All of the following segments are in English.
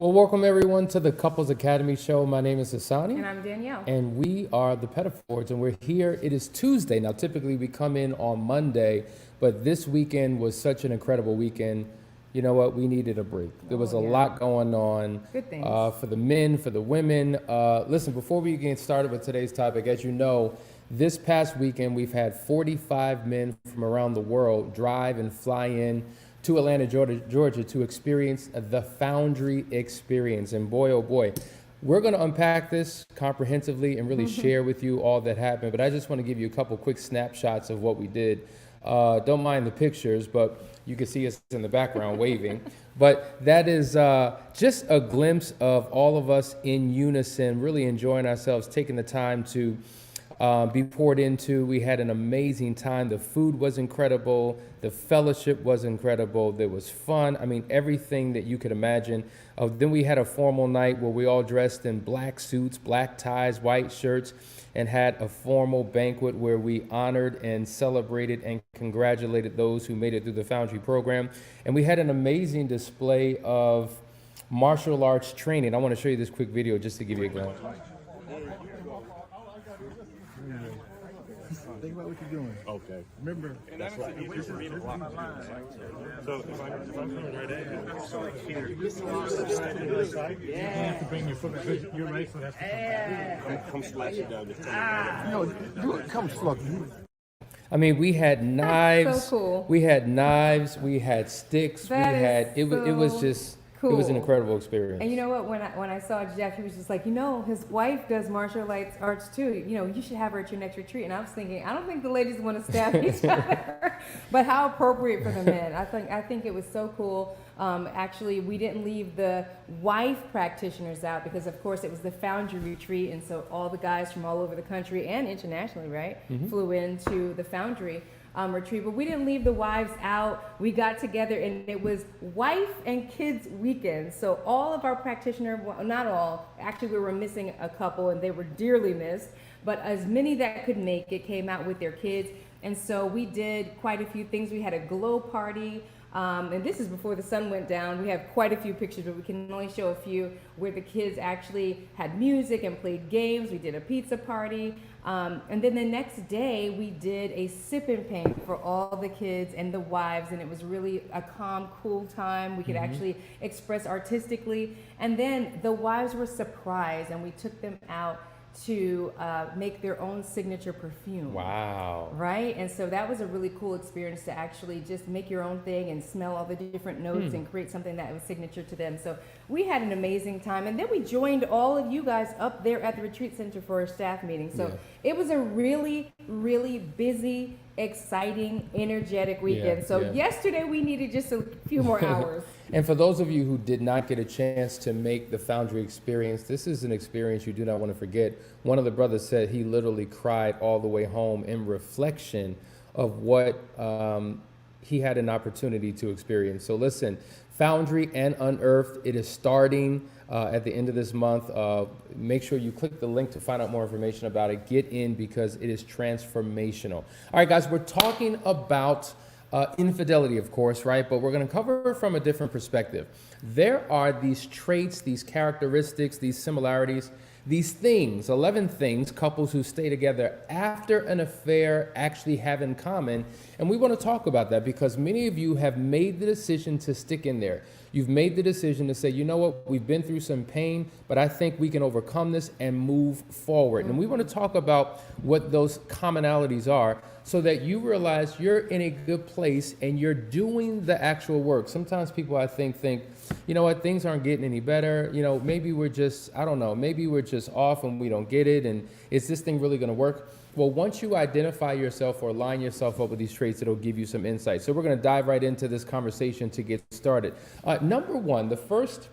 Well, welcome everyone to the Couples Academy show. My name is Asani. And I'm Danielle. And we are the Pettifords, and we're here. It is Tuesday. Now, typically we come in on Monday, but this weekend was such an incredible weekend. You know what? We needed a break. There was a lot going on. Good things. For the men, for the women. Listen, before we get started with today's topic, as you know, this past weekend we've had 45 men from around the world drive and fly in to Atlanta, Georgia to experience the Foundry Experience. And boy, oh boy, we're going to unpack this comprehensively and really share with you all that happened. But I just want to give you a couple quick snapshots of what we did. Don't mind the pictures, but you can see us in the background waving. But that is just a glimpse of all of us in unison, really enjoying ourselves, taking the time to be poured into. We had an amazing time. The food was incredible. The fellowship was incredible. There was fun. I mean, everything that you could imagine. Then we had a formal night where we all dressed in black suits, black ties, white shirts, and had a formal banquet where we honored and celebrated and congratulated those who made it through the Foundry program. And we had an amazing display of martial arts training. I want to show you this quick video just to give you a glimpse. Think about what you're doing. Okay. Remember, that's right. So if I'm coming right at you, so here, you have to bring your foot because you're right, so that's come splash it down. No, do it. Come slug. I mean, we had knives. So cool. We had knives. We had sticks. That It was just. Cool. It was an incredible experience. And you know what? When I saw Jeff, he was just like, his wife does martial arts too. You should have her at your next retreat. And I was thinking, I don't think the ladies want to stab each other, but how appropriate for the men. I think it was so cool. Actually, we didn't leave the wife practitioners out because, of course, it was the Foundry retreat, and so all the guys from all over the country and internationally, right, flew into the Foundry retreat, but we didn't leave the wives out. We got together and it was wife and kids weekend. So all of our practitioners, well, not all, actually we were missing a couple and they were dearly missed, but as many that could make it came out with their kids. And so we did quite a few things. We had a glow party. And this is before the sun went down. We have quite a few pictures, but we can only show a few where the kids actually had music and played games. We did a pizza party. And then the next day we did a sip and paint for all the kids and the wives. And it was really a calm, cool time. We could actually express artistically. And then the wives were surprised and we took them out to make their own signature perfume. Wow. Right? And so that was a really cool experience to actually just make your own thing and smell all the different notes and create something that was signature to them. So we had an amazing time. And then we joined all of you guys up there at the retreat center for a staff meeting. So it was a really, really busy, exciting, energetic weekend. Yesterday we needed just a few more hours. And for those of you who did not get a chance to make the Foundry Experience, this is an experience you do not want to forget. One of the brothers said he literally cried all the way home in reflection of what he had an opportunity to experience. So listen, Foundry and Unearthed, it is starting at the end of this month. Make sure you click the link to find out more information about it. Get in because it is transformational. All right, guys, we're talking about infidelity, of course, right? But we're going to cover it from a different perspective. There are these traits, these characteristics, these similarities, these things, 11 things couples who stay together after an affair actually have in common. And we want to talk about that because many of you have made the decision to stick in there. You've made the decision to say, you know what, we've been through some pain, but I think we can overcome this and move forward. And we want to talk about what those commonalities are so that you realize you're in a good place and you're doing the actual work. Sometimes people, I think, you know what, things aren't getting any better. You know, maybe we're just, I don't know, maybe we're just off and we don't get it. And is this thing really going to work? Well, once you identify yourself or line yourself up with these traits, it'll give you some insight. So we're going to dive right into this conversation to get started. Number one, the first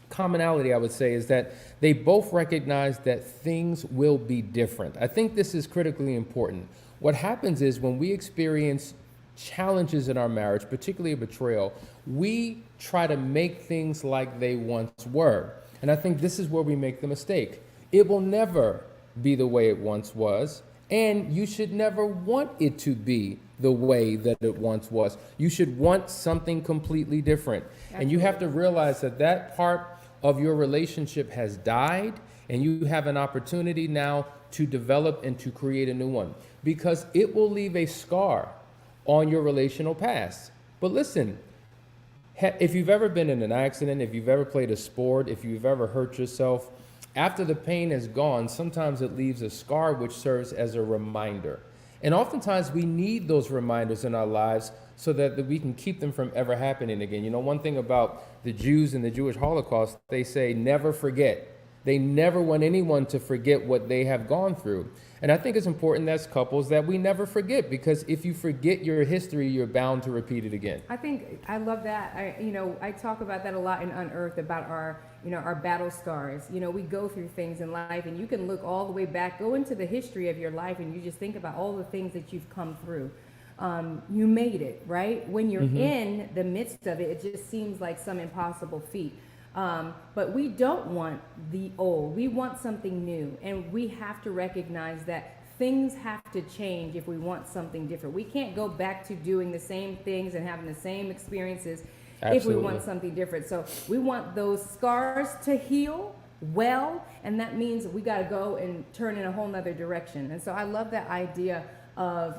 commonality I would say is that they both recognize that things will be different. I think this is critically important. What happens is when we experience challenges in our marriage, particularly a betrayal, we try to make things like they once were. And I think this is where we make the mistake. It will never be the way it once was, and you should never want it to be the way that it once was. You should want something completely different. Absolutely. And you have to realize that that part of your relationship has died, and you have an opportunity now to develop and to create a new one, because it will leave a scar on your relational past. But listen, if you've ever been in an accident, if you've ever played a sport, if you've ever hurt yourself, after the pain is gone, sometimes it leaves a scar which serves as a reminder. And oftentimes we need those reminders in our lives so that we can keep them from ever happening again. You know, one thing about the Jews and the Jewish Holocaust, they say never forget. They never want anyone to forget what they have gone through. And I think it's important as couples that we never forget, because if you forget your history, you're bound to repeat it again. I love that. I talk about that a lot in Unearthed, about our battle scars. We go through things in life, and you can look all the way back, go into the history of your life, and you just think about all the things that you've come through. You made it, right? When you're in the midst of it, it just seems like some impossible feat. But we don't want the old. We want something new. And we have to recognize that things have to change if we want something different. We can't go back to doing the same things and having the same experiences if we want something different. So we want those scars to heal well, and that means we got to go and turn in a whole nother direction. And so I love that idea of,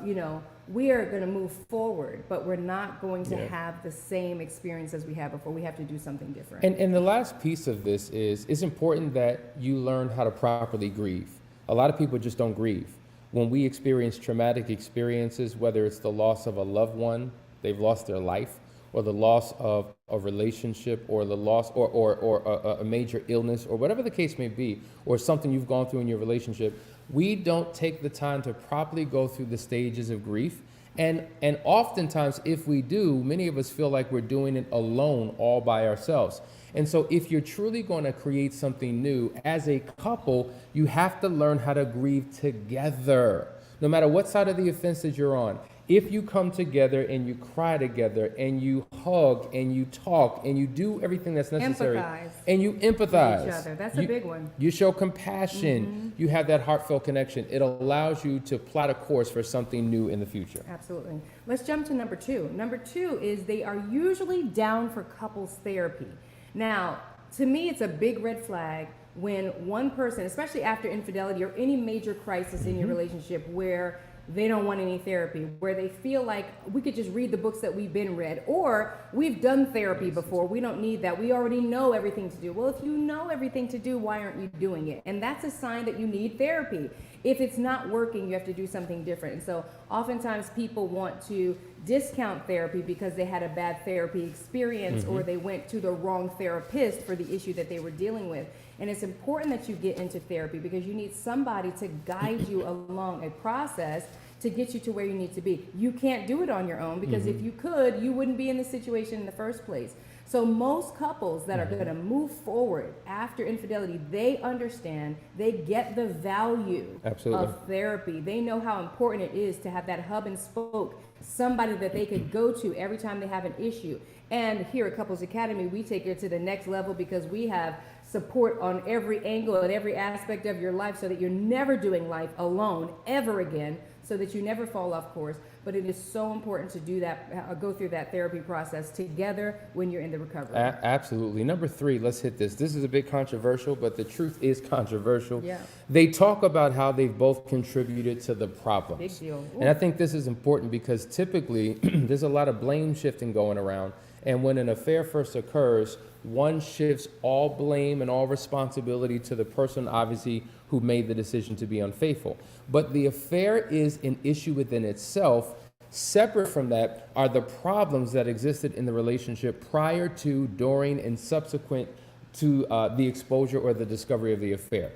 we are going to move forward, but we're not going to have the same experience as we had before. We have to do something different. And the last piece of this is, it's important that you learn how to properly grieve. A lot of people just don't grieve. When we experience traumatic experiences, whether it's the loss of a loved one, they've lost their life, or the loss of a relationship, or the loss or a major illness, or whatever the case may be, or something you've gone through in your relationship, we don't take the time to properly go through the stages of grief. And oftentimes, if we do, many of us feel like we're doing it alone, all by ourselves. And so if you're truly going to create something new as a couple, you have to learn how to grieve together, no matter what side of the fence that you're on. If you come together and you cry together and you hug and you talk and you do everything that's necessary, and you empathize with each other. That's a big one. You show compassion. You have that heartfelt connection. It allows you to plot a course for something new in the future. Absolutely. Let's jump to number 2. Number 2 is they are usually down for couples therapy. Now, to me, it's a big red flag when one person, especially after infidelity or any major crisis in your relationship, where they don't want any therapy, where they feel like we could just read the books that we've been read, or we've done therapy before, we don't need that, we already know everything to do. Well, if you know everything to do, why aren't you doing it? And that's a sign that you need therapy. If it's not working, you have to do something different. And so oftentimes people want to discount therapy because they had a bad therapy experience, or they went to the wrong therapist for the issue that they were dealing with. And it's important that you get into therapy because you need somebody to guide you along a process to get you to where you need to be. You can't do it on your own, because if you could, you wouldn't be in this situation in the first place. So most couples that are going to move forward after infidelity, they understand, they get the value of therapy. They know how important it is to have that hub and spoke, somebody that they could go to every time they have an issue. And here at Couples Academy, we take it to the next level because we have support on every angle and every aspect of your life, so that you're never doing life alone ever again, so that you never fall off course. But it is so important to do that, go through that therapy process together when you're in the recovery. Absolutely. Number 3, let's hit this. This is a bit controversial, but the truth is controversial. Yeah. They talk about how they've both contributed to the problems. Big deal. Ooh. And I think this is important because typically there's a lot of blame shifting going around. And when an affair first occurs, one shifts all blame and all responsibility to the person, obviously, who made the decision to be unfaithful. But the affair is an issue within itself. Separate from that are the problems that existed in the relationship prior to, during, and subsequent to the exposure or the discovery of the affair.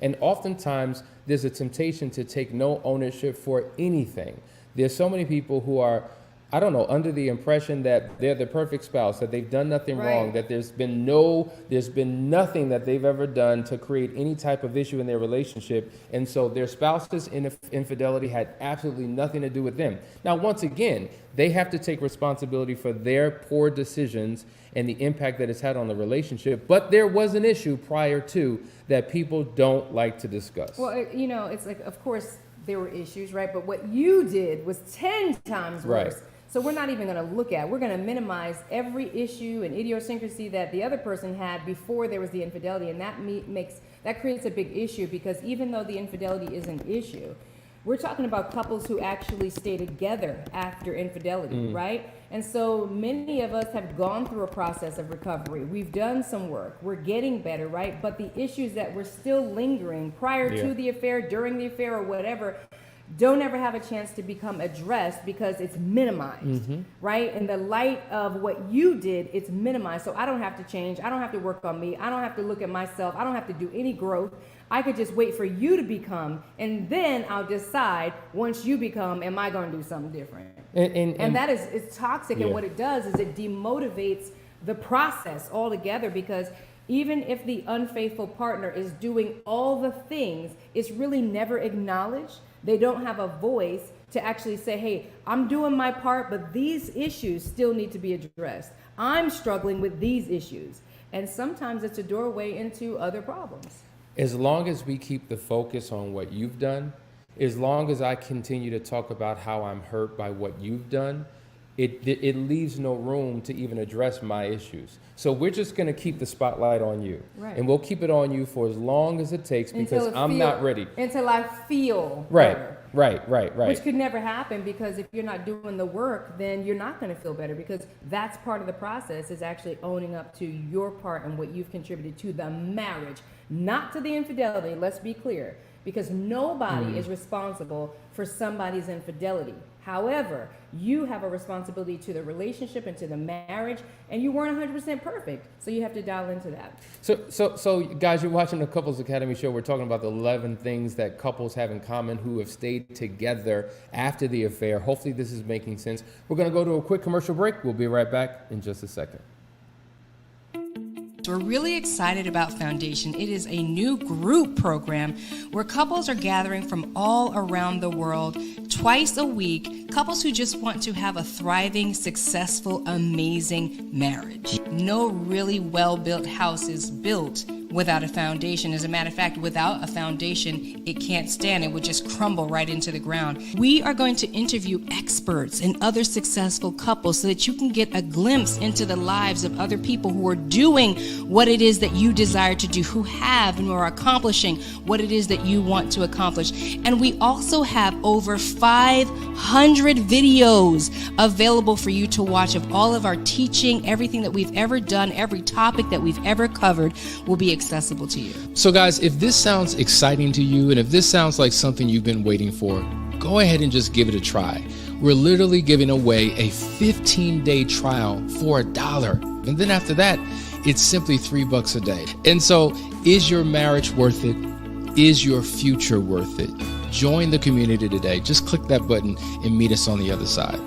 And oftentimes, there's a temptation to take no ownership for anything. There's so many people who are, under the impression that they're the perfect spouse, that they've done nothing wrong, that there's been nothing that they've ever done to create any type of issue in their relationship. And so their spouse's infidelity had absolutely nothing to do with them. Now, once again, they have to take responsibility for their poor decisions and the impact that it's had on the relationship. But there was an issue prior to that people don't like to discuss. Well, it's like, of course, there were issues, right? But what you did was 10 times worse. Right. So we're not even going to look at, we're going to minimize every issue and idiosyncrasy that the other person had before there was the infidelity. And that creates a big issue, because even though the infidelity is an issue, we're talking about couples who actually stay together after infidelity, right? And so many of us have gone through a process of recovery. We've done some work. We're getting better, right? But the issues that were still lingering prior to the affair, during the affair, or whatever, don't ever have a chance to become addressed because it's minimized, right? In the light of what you did, it's minimized. So I don't have to change. I don't have to work on me. I don't have to look at myself. I don't have to do any growth. I could just wait for you to become, and then I'll decide once you become, am I going to do something different? And that is, it's toxic. And what it does is it demotivates the process altogether, because even if the unfaithful partner is doing all the things, it's really never acknowledged. They don't have a voice to actually say, hey, I'm doing my part, but these issues still need to be addressed. I'm struggling with these issues. And sometimes it's a doorway into other problems. As long as we keep the focus on what you've done, as long as I continue to talk about how I'm hurt by what you've done, it leaves no room to even address my issues. So we're just going to keep the spotlight on you. Right. And we'll keep it on you for as long as it takes, because I'm not ready. Until I feel Right, better. right. Which could never happen, because if you're not doing the work, then you're not going to feel better, because that's part of the process, is actually owning up to your part and what you've contributed to the marriage, not to the infidelity. Let's be clear, because nobody is responsible for somebody's infidelity. However, you have a responsibility to the relationship and to the marriage, and you weren't 100% perfect, so you have to dial into that. So guys, you're watching the Couples Academy show. We're talking about the 11 things that couples have in common who have stayed together after the affair. Hopefully this is making sense. We're going to go to a quick commercial break. We'll be right back in just a second. We're really excited about Foundation. It is a new group program where couples are gathering from all around the world twice a week, couples who just want to have a thriving, successful, amazing marriage. No really well-built house is built without a foundation. As a matter of fact, without a foundation, it can't stand. It would just crumble right into the ground. We are going to interview experts and other successful couples so that you can get a glimpse into the lives of other people who are doing what it is that you desire to do, who have and are accomplishing what it is that you want to accomplish. And we also have over 500 videos available for you to watch of all of our teaching. Everything that we've ever done, every topic that we've ever covered will be accessible to you. So guys, if this sounds exciting to you, and if this sounds like something you've been waiting for, go ahead and just give it a try. We're literally giving away a 15-day trial for $1. And then after that, it's simply $3 a day. And so, is your marriage worth it? Is your future worth it? Join the community today. Just click that button and meet us on the other side.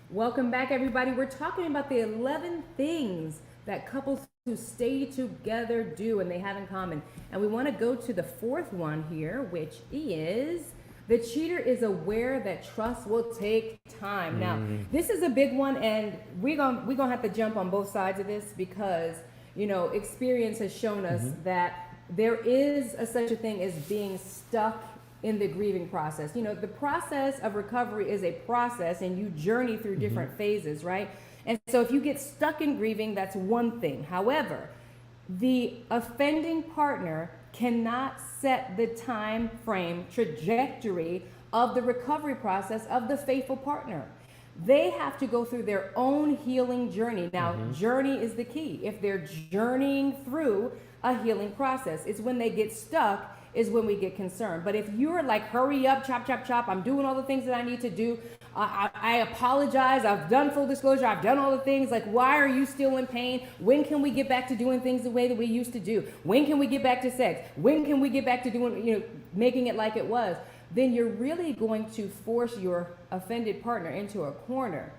Welcome back, everybody. We're talking about the 11 things that couples who stay together do and they have in common. And we want to go to the fourth one here, which is the cheater is aware that trust will take time. Now, this is a big one, and we're gonna have to jump on both sides of this, because, you know, experience has shown us that there is such a thing as being stuck in the grieving process. You know, the process of recovery is a process, and you journey through different phases, right? And so if you get stuck in grieving, that's one thing. However, the offending partner cannot set the time frame trajectory of the recovery process of the faithful partner. They have to go through their own healing journey. Now, journey is the key. If they're journeying through a healing process, it's when they get stuck is when we get concerned. But if you're like, hurry up, chop, chop, chop, I'm doing all the things that I need to do. I apologize. I've done full disclosure. I've done all the things. Like, why are you still in pain? When can we get back to doing things the way that we used to do? When can we get back to sex? When can we get back to doing, you know, making it like it was? Then you're really going to force your offended partner into a corner.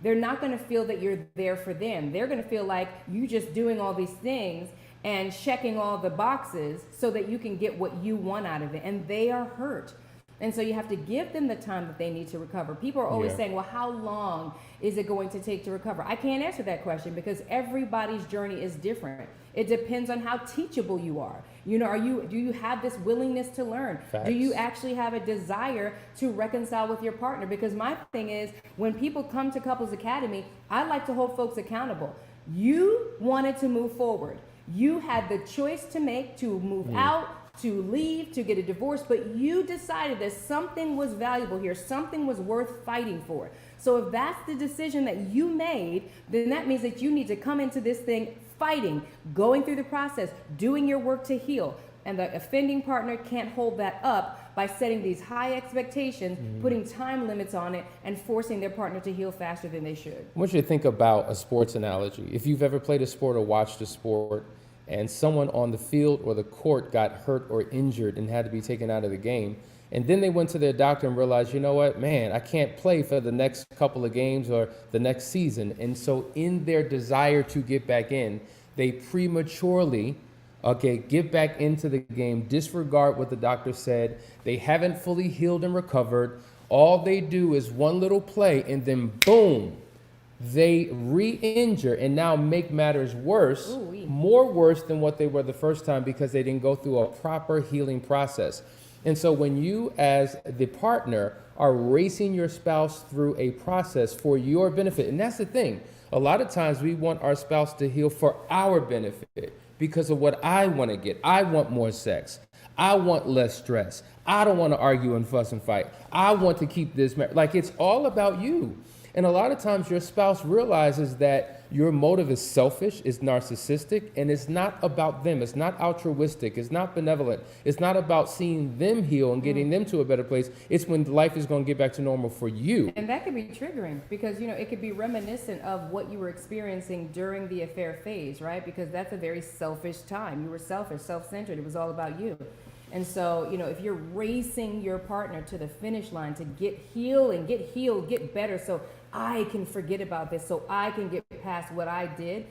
They're not going to feel that you're there for them. They're going to feel like you just doing all these things and checking all the boxes so that you can get what you want out of it. And they are hurt. And so you have to give them the time that they need to recover. People are always saying, well, how long is it going to take to recover? I can't answer that question because everybody's journey is different. It depends on how teachable you are. You know, do you have this willingness to learn? Facts. Do you actually have a desire to reconcile with your partner? Because my thing is, when people come to Couples Academy, I like to hold folks accountable. You wanted to move forward. You had the choice to make to move out, to leave, to get a divorce, but you decided that something was valuable here, something was worth fighting for. So if that's the decision that you made, then that means that you need to come into this thing fighting, going through the process, doing your work to heal. And the offending partner can't hold that up by setting these high expectations, putting time limits on it, and forcing their partner to heal faster than they should. I want you to think about a sports analogy. If you've ever played a sport or watched a sport, and someone on the field or the court got hurt or injured and had to be taken out of the game, and then they went to their doctor and realized, you know what, man, I can't play for the next couple of games or the next season. And so in their desire to get back in, they prematurely, get back into the game, disregard what the doctor said. They haven't fully healed and recovered. All they do is one little play, and then boom, they re-injure and now make matters worse, more worse than what they were the first time because they didn't go through a proper healing process. And so when you as the partner are racing your spouse through a process for your benefit, and that's the thing, a lot of times we want our spouse to heal for our benefit because of what I want to get. I want more sex. I want less stress. I don't want to argue and fuss and fight. I want to keep this marriage. Like, it's all about you. And a lot of times your spouse realizes that your motive is selfish, is narcissistic, and it's not about them. It's not altruistic. It's not benevolent. It's not about seeing them heal and getting them to a better place. It's when life is going to get back to normal for you. And that could be triggering because, you know, it could be reminiscent of what you were experiencing during the affair phase, right? Because that's a very selfish time. You were selfish, self-centered. It was all about you. And so, you know, if you're racing your partner to the finish line to get healed, get better so I can forget about this, so I can get past what I did,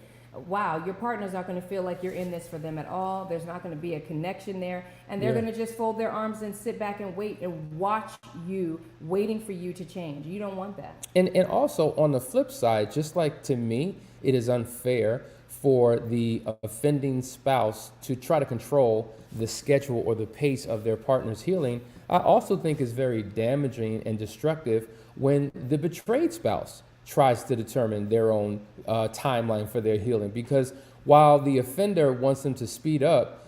wow, your partner's not going to feel like you're in this for them at all. There's not going to be a connection there. And they're going to just fold their arms and sit back and wait and watch you, waiting for you to change. You don't want that. And also on the flip side, just like to me, it is unfair for the offending spouse to try to control the schedule or the pace of their partner's healing. I also think is very damaging and destructive when the betrayed spouse tries to determine their own timeline for their healing. Because while the offender wants them to speed up,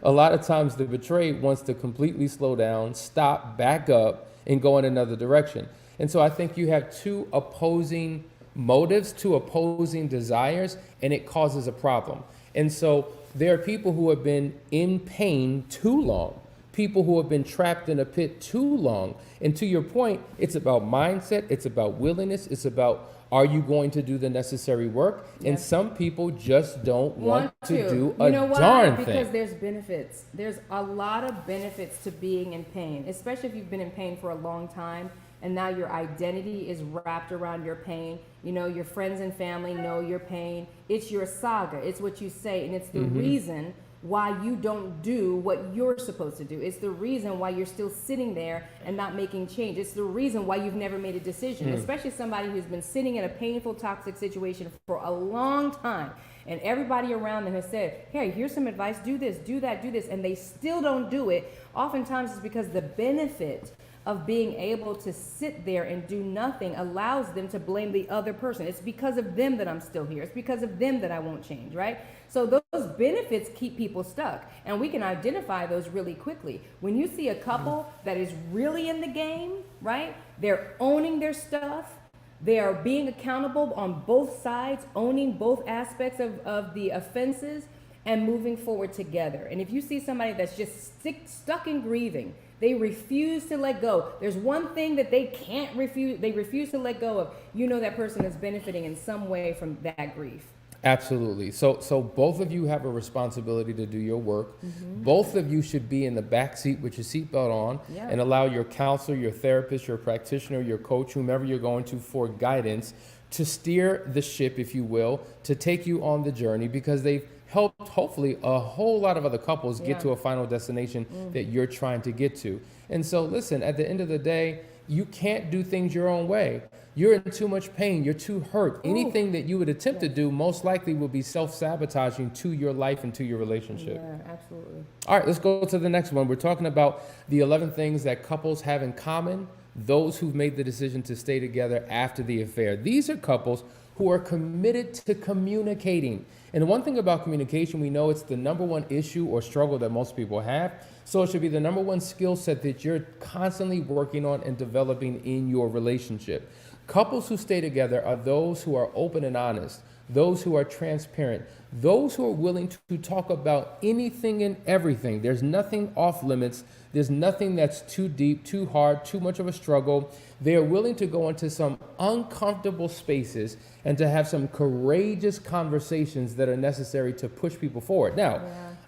a lot of times the betrayed wants to completely slow down, stop, back up, and go in another direction. And so I think you have two opposing motives, two opposing desires, and it causes a problem. And so there are people who have been in pain too long, people who have been trapped in a pit too long. And to your point, it's about mindset, it's about willingness, it's about, are you going to do the necessary work? Yes. And some people just don't want to do a darn thing. Because there's benefits. There's a lot of benefits to being in pain, especially if you've been in pain for a long time. And now your identity is wrapped around your pain. You know, your friends and family know your pain. It's your saga. It's what you say. And it's the reason why you don't do what you're supposed to do. It's the reason why you're still sitting there and not making change. It's the reason why you've never made a decision, especially somebody who's been sitting in a painful, toxic situation for a long time. And everybody around them has said, hey, here's some advice, do this, do that, do this, and they still don't do it. Oftentimes it's because the benefit of being able to sit there and do nothing allows them to blame the other person. It's because of them that I'm still here. It's because of them that I won't change, right? So those benefits keep people stuck, and we can identify those really quickly. When you see a couple that is really in the game, right? They're owning their stuff. They are being accountable on both sides, owning both aspects of the offenses and moving forward together. And if you see somebody that's just stuck in grieving, they refuse to let go. There's one thing that they can't refuse. They refuse to let go of. You know that person is benefiting in some way from that grief. Absolutely. So both of you have a responsibility to do your work. Both of you should be in the back seat with your seatbelt on and allow your counselor, your therapist, your practitioner, your coach, whomever you're going to for guidance to steer the ship, if you will, to take you on the journey, because they've helped hopefully a whole lot of other couples get to a final destination that you're trying to get to. And so listen, at the end of the day, you can't do things your own way. You're in too much pain. You're too hurt. Anything that you would attempt to do most likely will be self-sabotaging to your life and to your relationship. Yeah, absolutely. All right, let's go to the next one. We're talking about the 11 things that couples have in common, those who've made the decision to stay together after the affair. These are couples who are committed to communicating. And one thing about communication, we know it's the number one issue or struggle that most people have. So it should be the number one skill set that you're constantly working on and developing in your relationship. Couples who stay together are those who are open and honest, those who are transparent, those who are willing to talk about anything and everything. There's nothing off limits. There's nothing that's too deep, too hard, too much of a struggle. They are willing to go into some uncomfortable spaces and to have some courageous conversations that are necessary to push people forward. Now,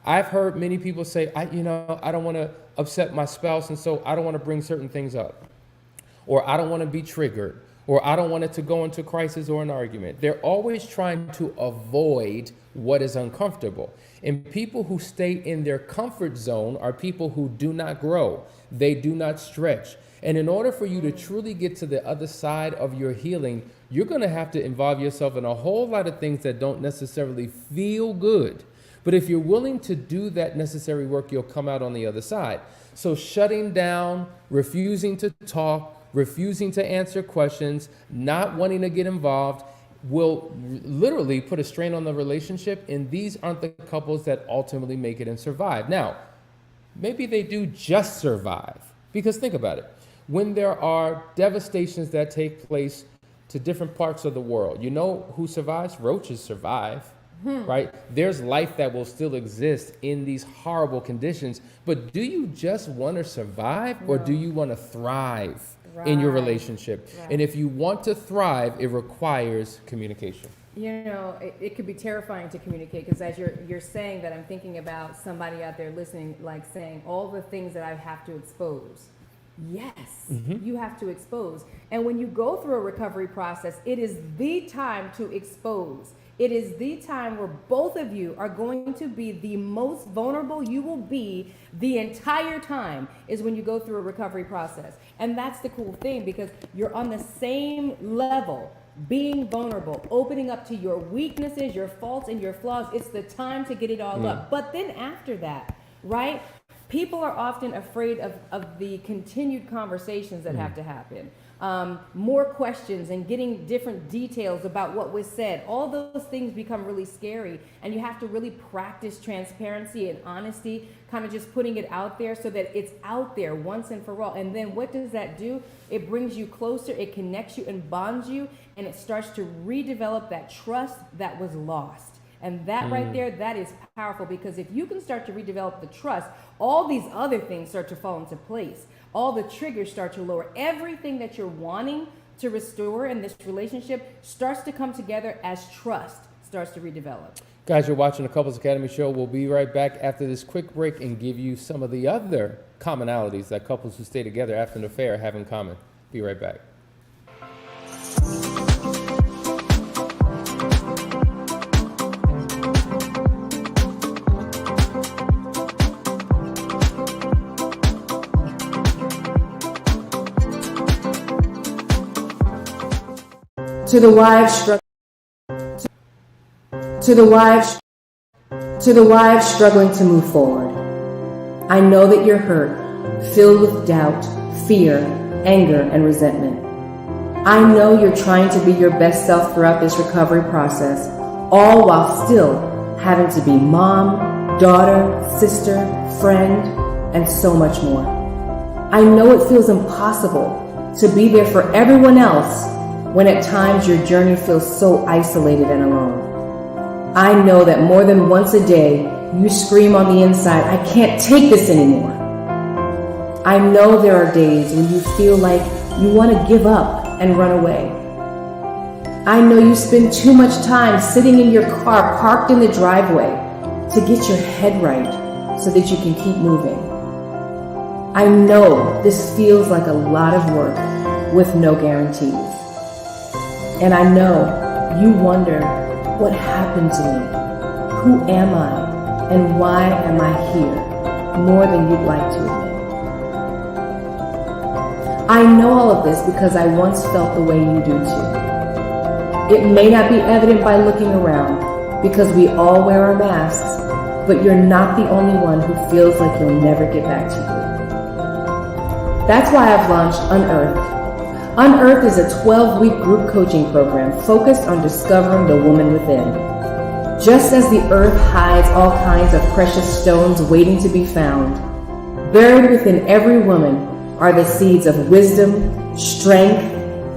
I've heard many people say, I don't want to upset my spouse, and so I don't want to bring certain things up, or I don't want to be triggered, or I don't want it to go into crisis or an argument. They're always trying to avoid what is uncomfortable. And people who stay in their comfort zone are people who do not grow. They do not stretch. And in order for you to truly get to the other side of your healing, you're going to have to involve yourself in a whole lot of things that don't necessarily feel good. But if you're willing to do that necessary work, you'll come out on the other side. So shutting down, refusing to talk, refusing to answer questions, not wanting to get involved will literally put a strain on the relationship. And these aren't the couples that ultimately make it and survive. Now, maybe they do just survive, because think about it. When there are devastations that take place to different parts of the world, you know who survives? Roaches survive. Right? There's life that will still exist in these horrible conditions. But do you just want to survive, or do you want to thrive in your relationship? And if you want to thrive, it requires communication. You know, it could be terrifying to communicate, because as you're saying that, I'm thinking about somebody out there listening, like saying all the things that I have to expose. Yes, you have to expose. And when you go through a recovery process, it is the time to expose. It is the time where both of you are going to be the most vulnerable you will be the entire time, is when you go through a recovery process. And that's the cool thing, because you're on the same level, being vulnerable, opening up to your weaknesses, your faults, and your flaws. It's the time to get it all up. But then after that, right? People are often afraid of the continued conversations that have to happen. More questions and getting different details about what was said. All those things become really scary, and you have to really practice transparency and honesty, kind of just putting it out there so that it's out there once and for all. And then what does that do? It brings you closer, it connects you and bonds you, and it starts to redevelop that trust that was lost. And that right there, that is powerful, because if you can start to redevelop the trust, all these other things start to fall into place. All the triggers start to lower. Everything that you're wanting to restore in this relationship starts to come together as trust starts to redevelop. Guys, you're watching the Couples Academy Show. We'll be right back after this quick break and give you some of the other commonalities that couples who stay together after an affair have in common. Be right back. To the wives struggling to move forward, I know that you're hurt, filled with doubt, fear, anger, and resentment. I know you're trying to be your best self throughout this recovery process, all while still having to be mom, daughter, sister, friend, and so much more. I know it feels impossible to be there for everyone else when at times your journey feels so isolated and alone. I know that more than once a day, you scream on the inside, I can't take this anymore. I know there are days when you feel like you want to give up and run away. I know you spend too much time sitting in your car parked in the driveway to get your head right so that you can keep moving. I know this feels like a lot of work with no guarantees. And I know you wonder, what happened to me? Who am I? And why am I here? More than you'd like to admit. I know all of this because I once felt the way you do too. It may not be evident by looking around because we all wear our masks, but you're not the only one who feels like you'll never get back to you. That's why I've launched Unearthed. Unearthed is a 12-week group coaching program focused on discovering the woman within. Just as the earth hides all kinds of precious stones waiting to be found, buried within every woman are the seeds of wisdom, strength,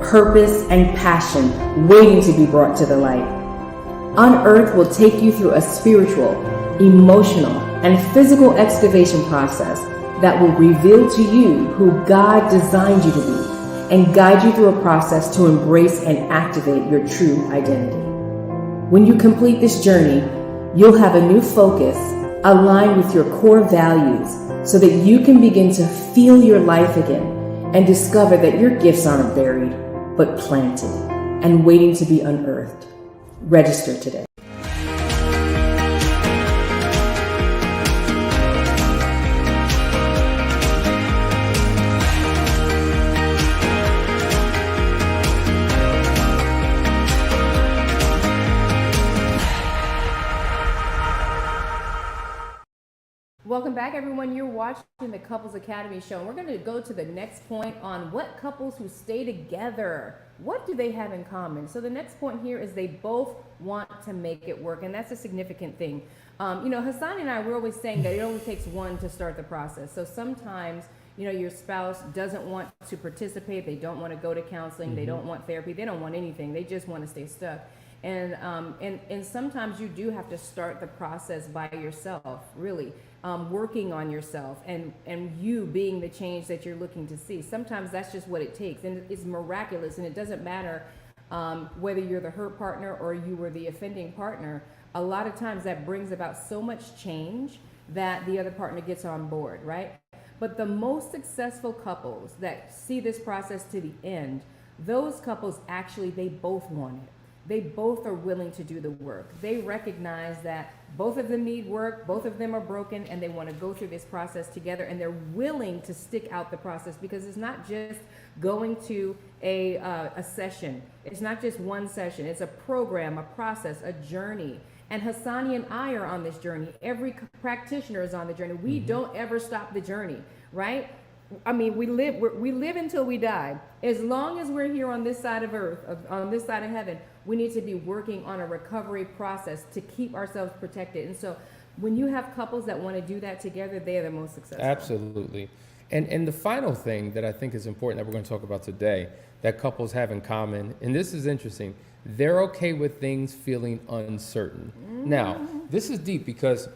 purpose, and passion waiting to be brought to the light. Unearthed will take you through a spiritual, emotional, and physical excavation process that will reveal to you who God designed you to be and guide you through a process to embrace and activate your true identity. When you complete this journey, you'll have a new focus aligned with your core values so that you can begin to feel your life again and discover that your gifts aren't buried, but planted and waiting to be unearthed. Register today. Welcome back, everyone. You're watching the Couples Academy show. And we're going to go to the next point on what couples who stay together, what do they have in common? So the next point here is they both want to make it work, and that's a significant thing. Hassan and I were always saying that it only takes one to start the process. So sometimes, your spouse doesn't want to participate. They don't want to go to counseling. They don't want therapy. They don't want anything. They just want to stay stuck. And sometimes you do have to start the process by yourself, really. Working on yourself and you being the change that you're looking to see. Sometimes that's just what it takes, and it's miraculous, and it doesn't matter whether you're the hurt partner or you were the offending partner. A lot of times that brings about so much change that the other partner gets on board, right? But the most successful couples that see this process to the end, those couples actually, they both want it. They both are willing to do the work. They recognize that both of them need work, both of them are broken, and they want to go through this process together, and they're willing to stick out the process, because it's not just going to a session. It's not just one session. It's a program, a process, a journey. And Hassani and I are on this journey. Every practitioner is on the journey. We don't ever stop the journey, right? I mean, we live until we die. As long as we're here on this side of earth, on this side of heaven, we need to be working on a recovery process to keep ourselves protected. And so when you have couples that want to do that together, they are the most successful. Absolutely. And the final thing that I think is important that we're going to talk about today that couples have in common, and this is interesting, they're okay with things feeling uncertain. Now, this is deep because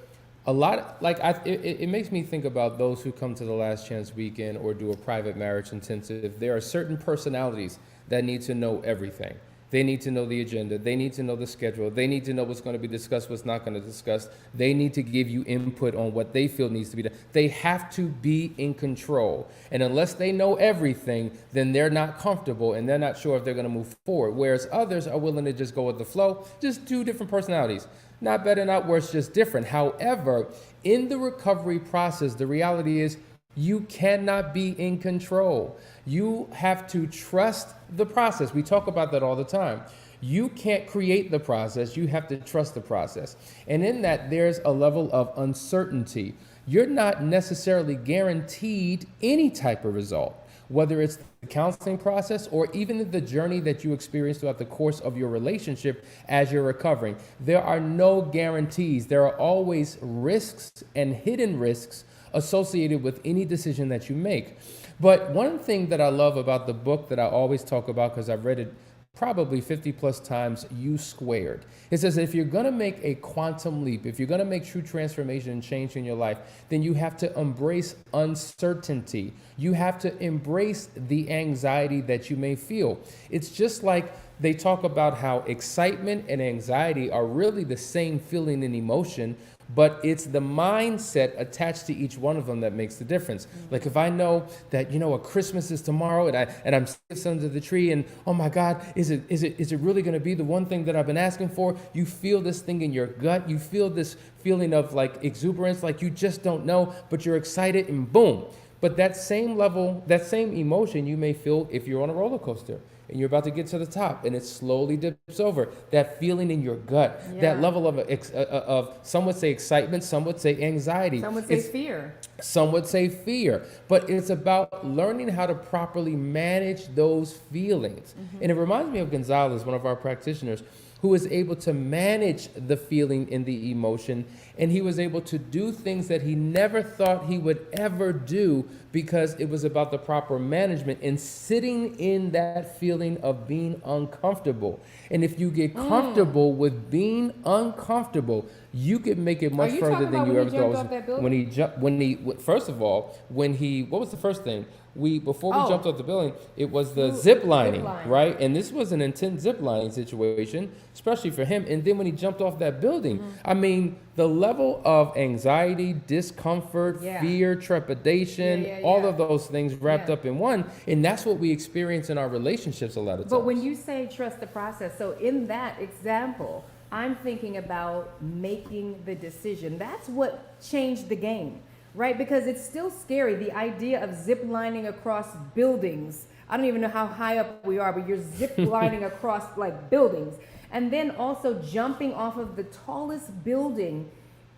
a lot, it makes me think about those who come to the Last Chance Weekend or do a private marriage intensive. There are certain personalities that need to know everything. They need to know the agenda. They need to know the schedule. They need to know what's going to be discussed, what's not going to be discussed. They need to give you input on what they feel needs to be done. They have to be in control. And unless they know everything, then they're not comfortable and they're not sure if they're going to move forward. Whereas others are willing to just go with the flow, just two different personalities. Not better, not worse, just different. However, in the recovery process, the reality is You cannot be in control. You have to trust the process. We talk about that all the time. You can't create the process. You have to trust the process. And in that, there's a level of uncertainty. You're not necessarily guaranteed any type of result, whether it's the counseling process or even the journey that you experience throughout the course of your relationship as you're recovering. There are no guarantees. There are always risks and hidden risks associated with any decision that you make. But one thing that I love about the book that I always talk about, because I've read it probably 50 plus times, U Squared. It says if you're going to make a quantum leap, if you're going to make true transformation and change in your life, then you have to embrace uncertainty. You have to embrace the anxiety that you may feel. It's just like they talk about how excitement and anxiety are really the same feeling and emotion, but it's the mindset attached to each one of them that makes the difference. Like if I know that, a Christmas is tomorrow and I'm sitting under the tree and, oh my God, is it really going to be the one thing that I've been asking for? You feel this thing in your gut. You feel this feeling of like exuberance, like you just don't know, but you're excited and boom. But that same level, that same emotion you may feel if you're on a roller coaster and you're about to get to the top and it slowly dips over. That feeling in your gut, that level of some would say excitement, some would say anxiety. Some would say fear. Some would say fear. But it's about learning how to properly manage those feelings. And it reminds me of Gonzalez, one of our practitioners, who was able to manage the feeling and the emotion, and he was able to do things that he never thought he would ever do because it was about the proper management and sitting in that feeling of being uncomfortable. And if you get comfortable with being uncomfortable, you can make it much further than you ever thought. First of all, what was the first thing? Before we jumped off the building, it was the zip lining, right? And this was an intense zip lining situation, especially for him. And then when he jumped off that building, I mean, the level of anxiety, discomfort, fear, trepidation, all of those things wrapped up in one. And that's what we experience in our relationships a lot of times. But when you say trust the process, so in that example, I'm thinking about making the decision. That's what changed the game. Right, because it's still scary, the idea of zip lining across buildings. I don't even know how high up we are, but you're zip lining across like buildings. And then also jumping off of the tallest building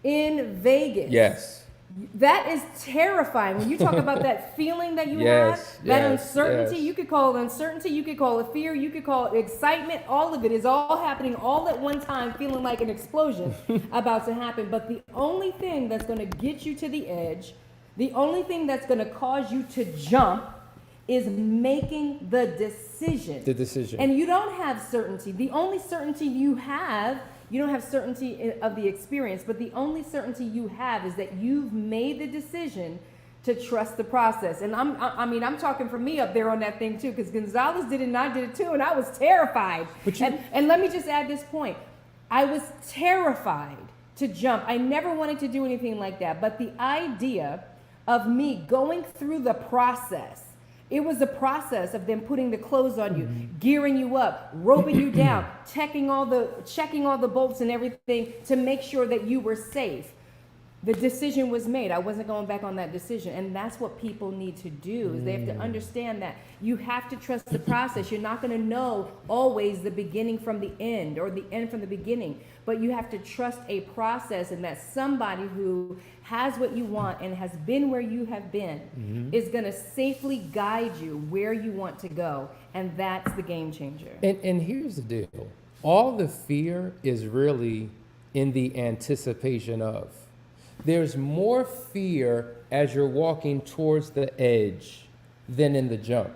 in Vegas. Yes. That is terrifying. When you talk about that feeling that you have, that uncertainty, you could call it uncertainty, you could call it fear, you could call it excitement. All of it is all happening all at one time, feeling like an explosion about to happen. But the only thing that's going to get you to the edge, the only thing that's going to cause you to jump is making the decision. The decision. And you don't have certainty. The only certainty you don't have certainty of the experience, but the only certainty you have is that you've made the decision to trust the process. And I'm talking for me up there on that thing too, because Gonzalez did it and I did it too, and I was terrified. And let me just add this point. I was terrified to jump. I never wanted to do anything like that, but the idea of me going through the process, it was a process of them putting the clothes on you, gearing you up, roping you down, checking all the bolts and everything to make sure that you were safe. The decision was made. I wasn't going back on that decision. And that's what people need to do, is they have to understand that you have to trust the process. You're not going to know always the beginning from the end or the end from the beginning, but you have to trust a process, and that somebody who has what you want and has been where you have been is going to safely guide you where you want to go. And that's the game changer. And here's the deal. All the fear is really in the anticipation of. There's more fear as you're walking towards the edge than in the jump.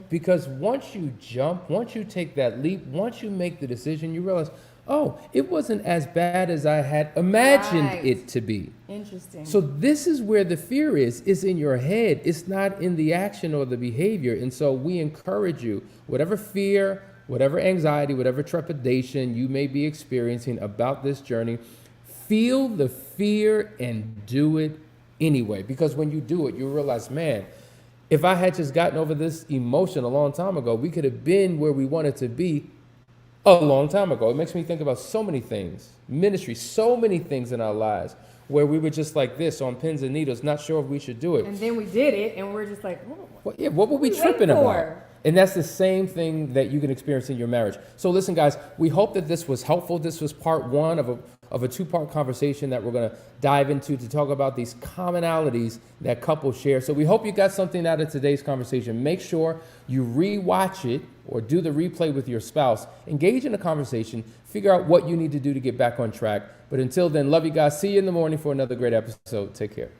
Because once you jump, once you take that leap, once you make the decision, you realize, oh, it wasn't as bad as I had imagined it to be. Interesting. So this is where the fear is. It's in your head. It's not in the action or the behavior. And so we encourage you, whatever fear, whatever anxiety, whatever trepidation you may be experiencing about this journey, feel the fear and do it anyway. Because when you do it, you realize, man, if I had just gotten over this emotion a long time ago, we could have been where we wanted to be a long time ago. It makes me think about so many things, ministry, so many things in our lives where we were just like this on pins and needles, not sure if we should do it. And then we did it, and we're just like, Well, yeah, what were we What are we tripping waiting about? for? And that's the same thing that you can experience in your marriage. So listen, guys, we hope that this was helpful. This was part one of a two-part conversation that we're going to dive into to talk about these commonalities that couples share. So we hope you got something out of today's conversation. Make sure you re-watch it or do the replay with your spouse. Engage in a conversation. Figure out what you need to do to get back on track. But until then, love you guys. See you in the morning for another great episode. Take care.